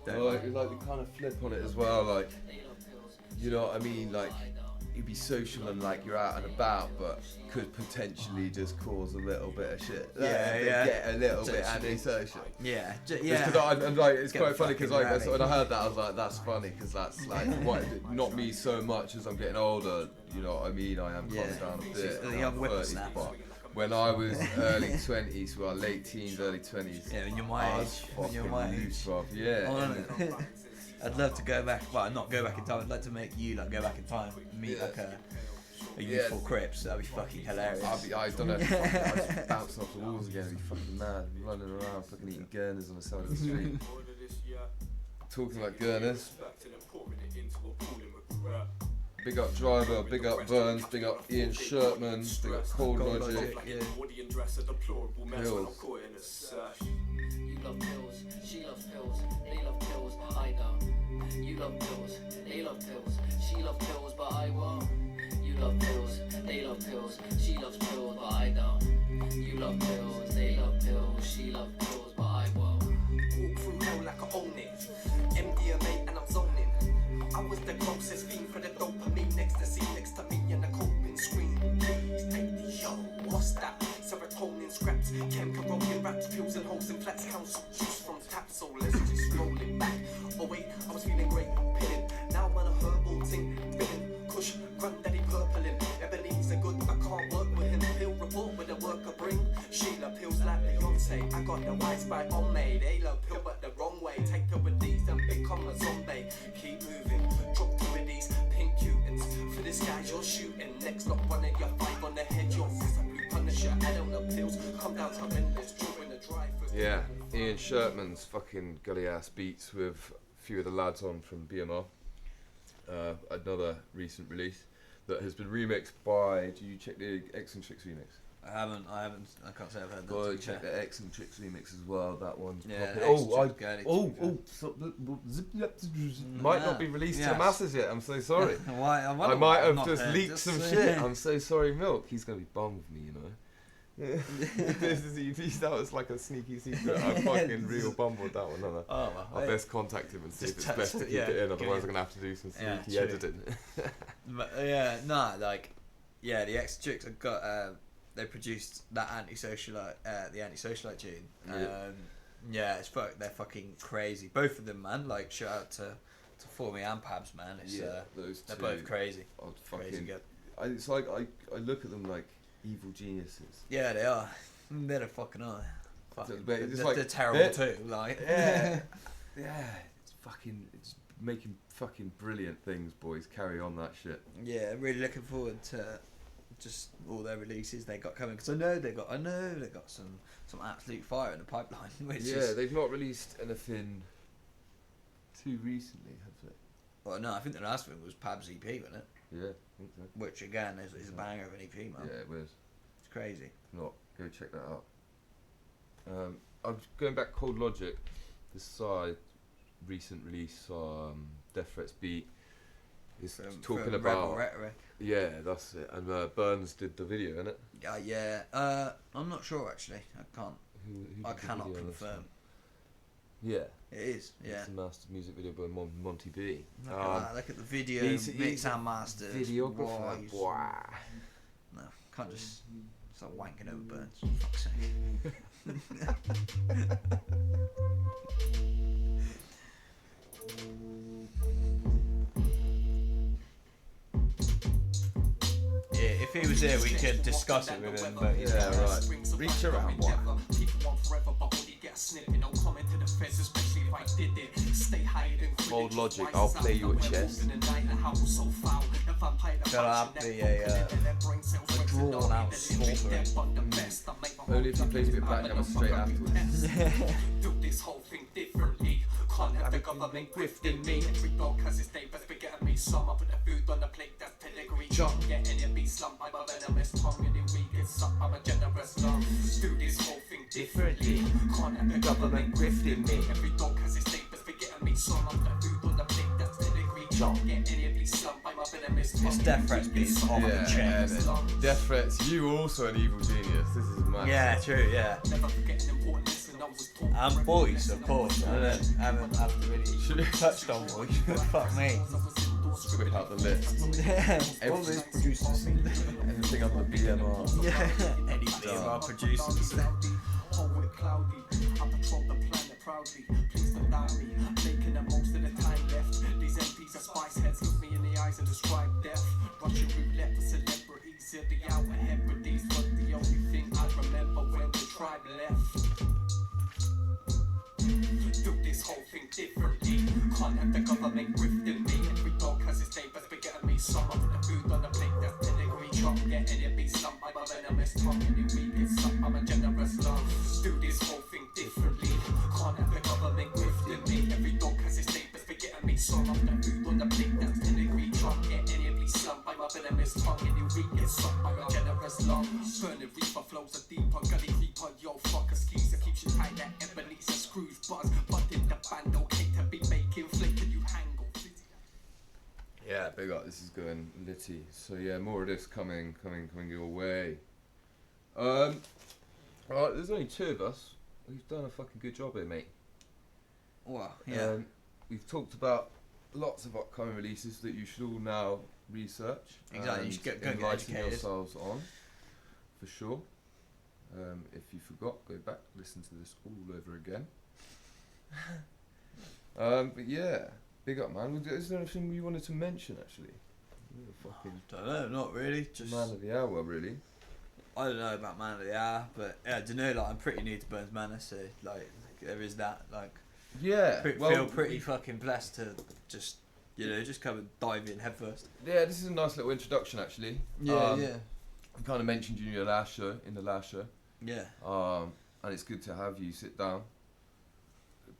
I mean? Like the kind of flip on it as well, like, you know what I mean? Like, you'd be social and like you're out and about, but could potentially just cause a little bit of shit. Get a little bit antisocial. Yeah. I'm like, it's Get quite funny because like rally. when I heard that, I was like, that's funny because that's like not me so much as I'm getting older. You know what I mean? I am calming down a bit. The young I'm 30, whippersnapper. but when I was early 20s, well, late teens, early 20s. Yeah, when you're my age. When you're my age. Yeah. I'd love to go back, well, not go back in time. I'd like to make you like go back in time, and meet like a youthful Crips. That'd be fucking hilarious. I don't know. I'd just bounce off the walls again. I'd be fucking mad, running around, fucking eating Guerners on the side of the street. Talking about Guerners. Big up Driver, big up Burns, big up Ian Shertman, big up Cold Logic. Pills. You love pills, she loves pills, they love pills, but I don't. You love pills, they love pills, she loves pills, but I won't. You love pills, they love pills, she loves pills, but I don't. You love pills, they love pills, she loves pills, but I won't. Walk through hell like I own it. MDMA and I'm zoning. I was the closest fiend for the dopamine, ecstasy next to me and the coping screen. Please take the yo, what's that? Serotonin scraps, chem corroding wraps, pills and holes and flats, council juice from taps, so let's just roll it back. Oh wait, I was feeling great, pilling. Now I'm on a herbal ting, billing. Kush, granddaddy purpling. Ebenezer good, I can't work with him. Pill report with the worker bring. Sheila pills like Beyonce. I got the white spy on me. They love pill but the wrong way. Take her with these and become a zombie. Keep moving, drop two of these pink cutins. For this guy you're shooting. Next up one of your 5 on the head. You're a blue punisher. Add on the pills, come down horrendous. During the drive. Yeah, Ian Shertman's fucking gully ass beats with a few of the lads on from BMR. Another recent release that has been remixed by. Do you check the X and Tricks remix? I haven't. I can't say I've heard that. Go check the X and Tricks remix as well. That one's Yeah, might not be released to the masses yet. I'm so sorry. I might have just leaked some shit. I'm so sorry, Milk. He's gonna be bummed with me, you know. This is EP. That was like a sneaky secret. I'm fucking real bummed with that one. I'll best contact him and see if it's best to keep it in. Otherwise, I'm gonna have to do some sneaky editing. But the X Chicks have got. They produced that the anti-socialite tune. It's they're fucking crazy. Both of them, man. Like, shout out to to For Me and Pabs, man. It's those they're two both crazy. are Crazy fucking. good. It's like I look at them like evil geniuses. Yeah, they are. They're the fucking are. Fucking, But it's they're, like- they're terrible they're- too. Like Yeah, it's making fucking brilliant things, boys. Carry on that shit. Yeah, I'm really looking forward to just all their releases they got coming, because I know they got some absolute fire in the pipeline. Which is, They've not released anything too recently, have they? well, no, I think the last one was Pab's EP, wasn't it? Yeah, I think so. Which again is a banger of an EP, man. Yeah, it was. It's crazy. If not, go check that out. I'm going back. Cold Logic, this recent release, Death Threats beat, is talking from about. Rebel Rhetoric. Yeah, that's it. And Burns did the video, innit? Yeah. I'm not sure actually. I can't. Who I did the cannot video on this confirm. one? Yeah. It is. Yeah. It's a master music video by Monty B. Look at that. Look at the video. he's Mix a and master. Videographer. Boy. No, can't just start wanking over Burns. For fuck's sake. Yeah, if he was here, we could discuss it with him. But Yeah, right. Reach around, boy. Cold Logic, I'll play you at chess. gotta be a drawn out slaughter. Only if he plays a bit backgammon straight afterwards. Do this whole thing differently. Can't have the government grifting me. Every dog has its day, but spaghetti me. Some I put the food on the plate, that's pedigree. Can't get any of me slumped by my venomous tongue. And we get sucked by my generous lung. Do this whole thing differently. Can't have the government grifting me. Every dog has its day, but spaghetti me. Some I put the food on the plate, that's pedigree. Can't get any of me slumped by my venomous tongue. It's Death Threats being off the chain. Death Threats, you also an evil genius. This is mad. Yeah, true, yeah. Never forget an important lesson I was taught. And voice, of course. I haven't really touched on voice, but fuck me. Whip out the list. Yeah, all Every- these producers. Anything under BMR. Yeah, any BMR producers. Whole it cloudy. I patrol the planet proudly. Please don't doubt me. Making the most of the time left. These MPs are spice heads. Look me in the eyes and describe death. Russian roulette for celebrities. At the outer Hebrides was the only thing I remember when the tribe left. Do this whole thing differently. Can't have the government grifting me. Every dog has its day, but spaghetti me. Some of the food on the plate, that's pedigree. Can't get any of me slumped by my venomous tongue. Any week it's sucked by my generous lung. Do this whole thing differently. Can't have the government grifting me. Every dog has its day, but spaghetti me. Some of the food on the plate, that's pedigree. Can't get any of me slumped by my venomous tongue. Any week it's sucked by my generous lung. Burning reaper flows a deeper gully creeper. Yo, fuck a skeezer keeps you tight like Ebenezer screws buzz. But in the band, okay to be making flick and you hang on. Yeah, big up. This is going litty. So yeah, more of this coming your way. Alright, there's only two of us. We've done a fucking good job here, mate. Well, yeah. We've talked about lots of upcoming releases that you should all now research. Exactly, you and should go get enlighten educated. yourselves on, for sure. If you forgot, go back, listen to this all over again. But yeah, big up, man. Is there anything you wanted to mention, actually? You're the fucking Don't know, not really. Just man of the hour, really. I don't know about Man of the Hour, but yeah, I don't know. Like I'm pretty new to Burns Manor, so like there is that. Like Yeah, feel pretty fucking blessed to just just come and dive in head first. Yeah, this is a nice little introduction, actually. Yeah. We kind of mentioned you in the last show. Yeah. And it's good to have you sit down.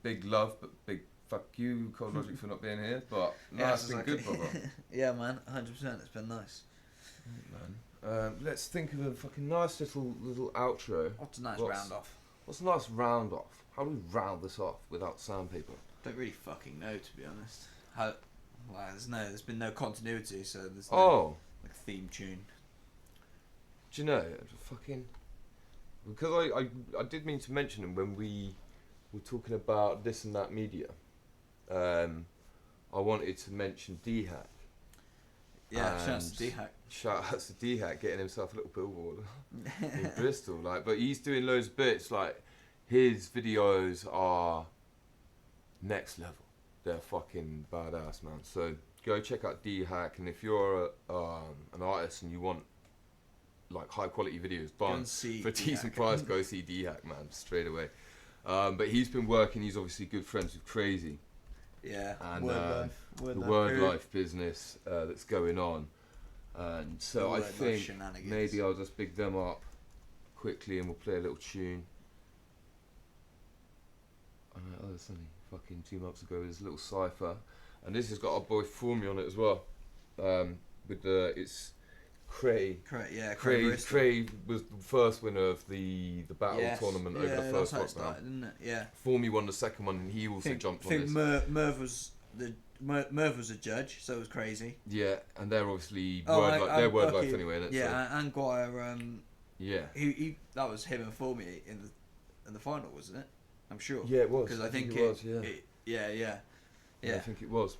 Big love, but big fuck you, Cold Logic, for not being here. But no, Yeah, it's been good, brother. Yeah, man, 100%. It's been nice. Let's think of a fucking nice little outro. What's a nice round off? What's a nice round off? How do we round this off without sandpaper? Don't really fucking know, to be honest. There's been no continuity, so there's no like theme tune. Do you know, fucking, because I did mean to mention him when we were talking about this and that media. I wanted to mention D-Hack. Yeah, shout out to D-Hack. Shout out to D-Hack getting himself a little billboard in Bristol. But he's doing loads of bits. Like his videos are next level. they're fucking badass, man. So go check out D-Hack, and if you're an artist and you want like high quality videos done for a decent price, go see D-Hack, man, straight away. But he's been working. He's obviously good friends with Crazy. Yeah, and Word the Life. Word Life business that's going on. And so I think maybe I'll just big them up quickly, and we'll play a little tune. Oh, it's only fucking 2 months ago. There's a little cypher, and this has got our boy Formy on it as well. With the it's Cray. Cray was the first winner of the battle tournament over the first that's lockdown. didn't it? Yeah. Formy won the second one, and he also jumped on this. Merv was a judge, so it was Crazy. Yeah, and they're obviously they're Word Life anyway, innit? Yeah, and Guire. Yeah. He that was him and Formy in the final, wasn't it? I'm sure. Yeah, it was. Because I think it was. Yeah. Yeah, I think it was.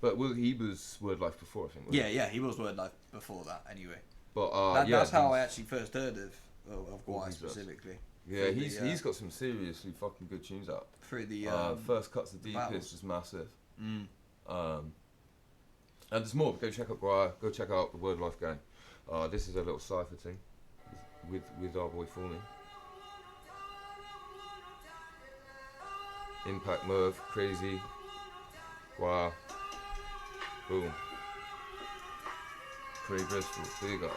But he was Word Life before, I think. Yeah, he was Word Life before that, anyway. But that's how I actually first heard of Guire specifically. Yeah, he's got some seriously fucking good tunes out. Through the First Cuts of Deepest is massive. And there's more. Go check out Guire. Go check out the Word Life gang. This is a little cypher thing with our boy Formy. Impact, Merv, Crazy, Guire, boom. Cray Bristol, big ups.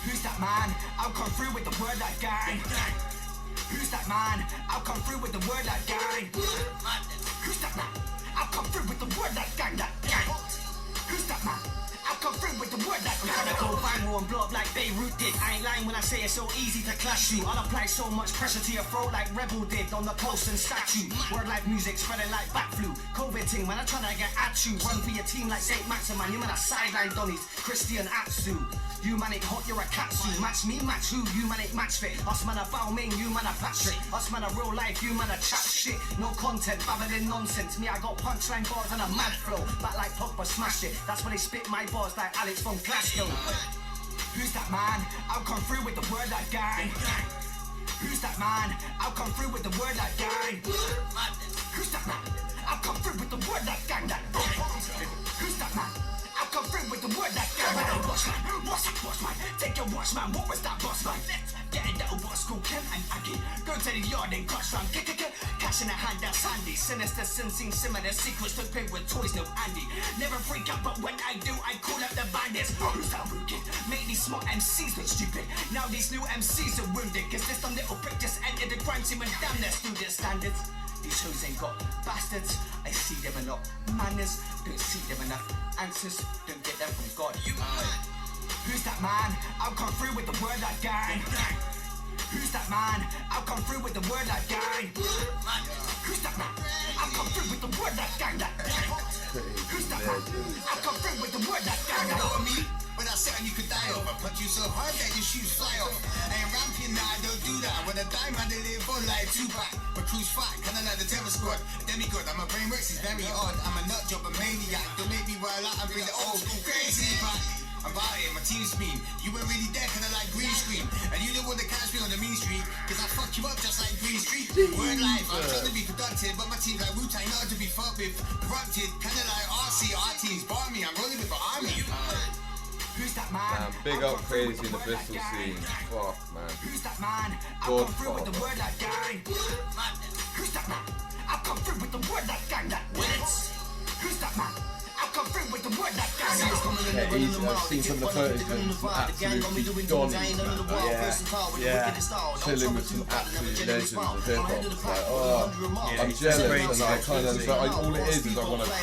Who's that man? I'll come through with the Word Life gang. Who's that man? I'll come through with the Word Life gang. Who's that man? I'll come through with the Word Life gang. Who's that man? I'll come through with the Word Life gang. I'm tryna go viral and blow up like Beirut did. I ain't lying when I say it's so easy to clash you. I'll apply so much pressure to your throat like Rebel did on the post and statue. Word Life music spreading like bat flu. COVID ting, man, I'm tryna get at you. Run for your team like St. Maximan. You man a sideline Donnies, Christian Atsu. You man ain't hot, you're a katsu. Match me, match who? You man ain't match fit. Us man a Balmain, you man a Patrick. Us man a real life, you man a chat shit. No content, babbling nonsense. Me, I got punchline bars and a mad flow. Back like Pogba smashed it. That's when they spit my bars like Alex from Glasgow. Who's that man? I'll come through with the Word Life gang. Who's that man? I'll come through with the Word Life gang. Who's that man? I'll come through with the Word Life gang. Who's that man? I'll come through with the Word Life gang. Watchman, what's that watchman? Take your watchman, what was that boss man? Get in that what school, Ken and Aggie. Go to the yard and crush round, cash in a hand, that's handy. Sinister, sensing, similar secrets to play with toys, no Andy. Never freak out, but when I do, I call up the bandits. Who's that rookie? Make these smart MCs look stupid. Now these new MCs are wounded, cause this dumb little prick just entered the crime scene and damn their student standards. These shows ain't got bastards. I see them enough manners, don't see them enough answers, don't get them from God. Who's that man? I'll come through with the Word Life gang. Who's that man? I'll come through with the Word Life gang. Who's that man? I'll come through with the Word Life gang. Who's that man? I'll come through with the Word Life gang. You know what I mean? When I said you could die over, punch you so hard that your shoes fly off. I ain't ramping now, I don't do that. When I die, man, they live on like Tupac. But cruise fat, kinda like the Terror Squad. Demigod, and my brain works is very odd. I'm a nut job, a maniac. Don't make me while out and bring the old school crazy back. About it, my team scream. You weren't really there, kinda like green screen. And you didn't want to catch me on the mean street, cause I fuck you up just like Green Street. Word Life, I'm trying to be productive, but my team's like Wu-Tang, not to be fucked with. Corrupted, kinda like RC, our team's bar me. I'm rolling with the army. Who's that man? Big up Crazy in the Bristol scene. Fuck, man. Who's that man? I'll come through with the Word Life gang. Who's that man? I'll come through with the Word Life gang. Who's that man? I'll come through with the Word Life gang. Yeah, I've seen some of the photos of him, some absolutely donny, man. Yeah, chilling with some absolute legends of hip hop. It's like, I'm jealous, and I kind of, all it is I want to be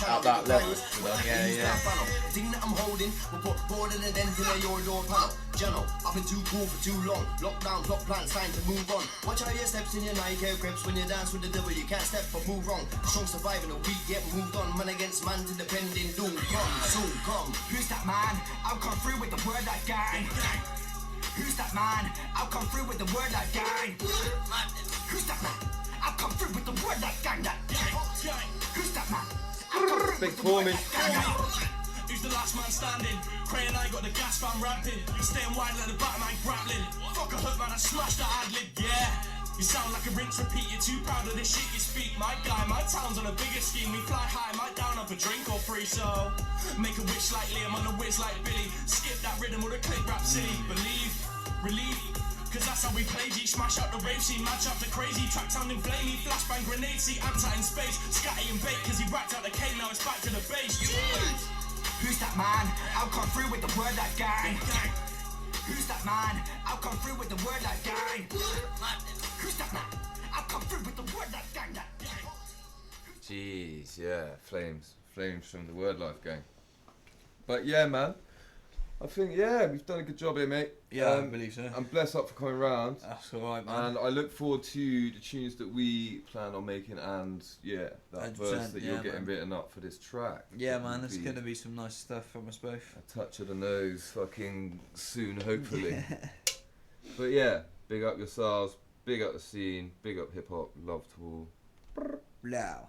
at that level, you know? Yeah. Thing that I'm holding will put more than an end to your door panel. General, I've been too cool for too long. Lockdown, block plans, time to move on. Watch how your steps in your Nike Air grips. When you dance with the devil, you can't step but move wrong. Strong surviving a week, get moved on. Man against man to depending doom. Come, soon come. Who's that man? I'll come through with the Word Life gang. Who's that man? I'll come through with the Word Life gang. Who's that man? I'll come through with the Word Life gang. Who's that man? I'll come through with the Word Life gang. Who's the last man standing? Cray and I got the gas fan ramping. Staying wide like the Batman grappling. Fuck a hook man, I smashed the ad-lib, yeah. You sound like a rinse repeat, you're too proud of the shit you speak. My guy, my town's on a bigger scheme. We fly high, might down up a drink or free. So make a wish like Liam on the whiz like Billy. Skip that rhythm or the click rap city. Believe, relieve, cause that's how we play G. Smash out the rave scene, match up the crazy. Track sounding flamey, flashbang grenade, see Anta in space. Scatty and bait, cause he whacked out the K, now it's back to the base. Who's that man? I'll come through with the word like gang. Who's that man? I'll come through with the word like gang. Who's that man? I'll come through with the word like gang. Jeez, yeah, flames from the Word Life gang. But yeah, man, I think we've done a good job here, mate. Yeah, I believe so. I'm blessed up for coming round. That's alright, man. And I look forward to the tunes that we plan on making, and that verse that you're getting written up for this track. Yeah, man, there's gonna be some nice stuff from us both. A touch of the nose, fucking soon, hopefully. But yeah, big up yourselves, big up the scene, big up hip hop, love to all. Wow.